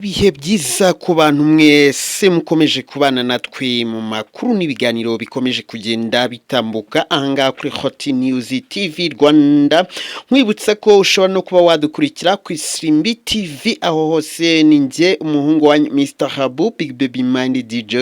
Bihe byiza ku bantu mwese mukomeje kubana natwe mu makuru n'ibiganiro bikomeje kugenda bitambuka ahangaha kuri Hot News TV Rwanda. Nkwibutsa ko ushobora no kuba wadukurikira ku Isimbi TV, aho hose ni njye umuhungu wa Mr. Habu Big Baby Mind DJ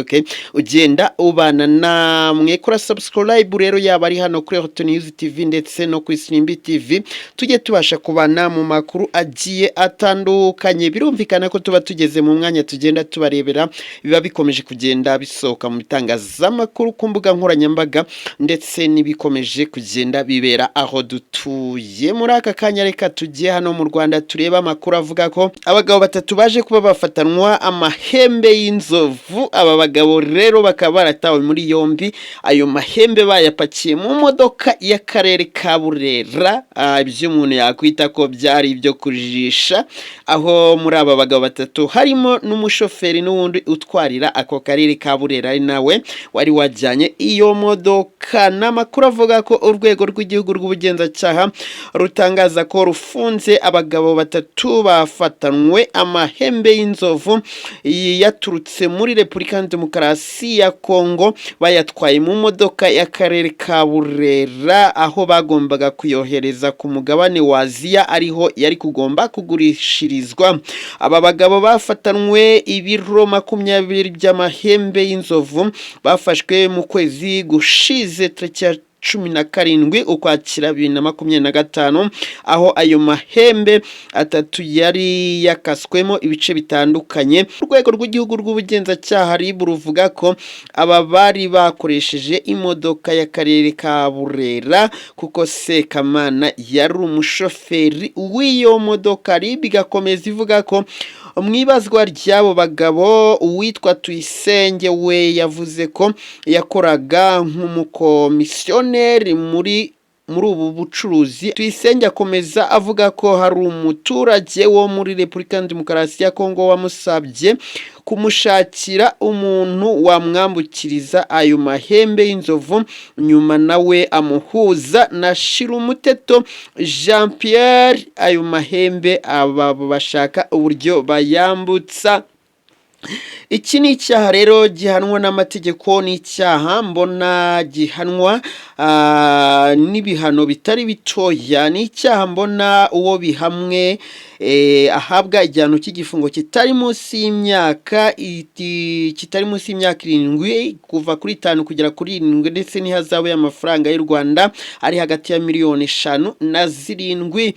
ugenda ubana namwe. Kora subscribe rero yaba ari hano kuri Hot News TV ndetse no ku Isimbi TV, tujye tubasha kubana mu makuru agiye atandukanye. Birumvikana ko tuba tugeze mu mwanya tugenda tubarebera biba bikomeje kugenda bisohoka mu bitangazamakuru ku mbuga nkoranyambaga ndetse n'ibikomeje kugenda bibera aho dutuye. Muri aka kanya reka tugiye hano mu Rwanda tureba amakuru avuga ko abagabo batatu baje kuba bafatanwa amahembe y'inzovu. Aba bagabo rero bakaba baratawe muri yombi, ayo mahembe bayapakiye mu modoka ya karere ka Burera. Ibyo umuntu yakwita ko byari ibyo kujisha, aho muri aba bagabo batatu harimo n'umushoferi n'uwundi utwarira ako karere ka Burera, ari nawe wari wajyanye iyo modoka. N'amakuru avuga ko urwego rw'igihugu rw'ubugenzacyaha rutangaza ko rufunze abagabo batatu bafatanwe amahembe y'inzovu yaturutse muri Repubulika Demokarasi ya Kongo, bayatwaye mu modoka y'akarere ka Burera, aho bagombaga kuyohereza ku mugabane wa Aziya ariho yari kugomba kugurishirizwa. Aba bagabo bafatanwe ibiro 20 by'amahembe y'inzovu bafashwe mu kwezi gushize tariki 17 Ukwakira 2025, aho ayo mahembe atatu yari yakaswemo ibice bitandukanye. Urwego rw'igihugu rw'ubugenzacyaha RIB ruvuga ko aba bari bakoresheje imodoka y'akarere ka Burera kuko Sekamana yari umushoferi w'iyo modoka. RIB igakomeza ivuga ko mwibazwa ry'abo bagabo uwitwa Tuyisenge we yavuze ko yakoraga nk'umukomisiyoneri muri ubu bucuruzi. Tuyisenge akomeza avuga ko hari umuturage wo muri Repubulika Demokarasi ya Kongo wamusabye kumushakira umuntu wamwambukiriza ayo mahembe y'inzovu, nyuma nawe amuhuza na Shirumuteto Jean Pierre. Ayo mahembe aba bashaka uburyo bayambutsa. Iki ni icyaha rero gihanwa n'amategeko, ni icyaha mbona gihanwa n'ibihano bitari bitoya. Ni icyaha mbona uwo bihamwe ahabwa igihano cy'igifungo kitari munsi y'imyaka 7 kuva kuri 5 kugera kuri 7, ndetse n'ihazabu y'amafaranga y'u Rwanda ari hagati ya miliyoni 5 na 7.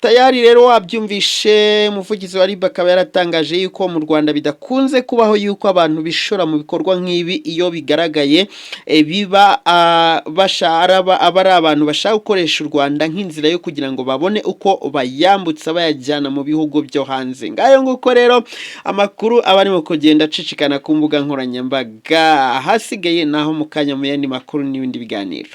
Tayari rero wabyumvishe, umuvugizi wa RIB akaba yaratangaje yuko mu Rwanda bidakunze kubaho yuko abantu bishora mu bikorwa nk'ibi. Iyo bigaragaye biba basharaba abari abantu bashaka gukoresha u Rwanda nk'inzira yo kugira ngo babone uko bayambutsa bayajyana mu bihugu byo hanze. Ngayo nguko rero amakuru abarimo kugenda acicikana ku mbuga nkoranyambaga. Hasigaye naho mu kanya mu yandi makuru n'ibindi biganiro.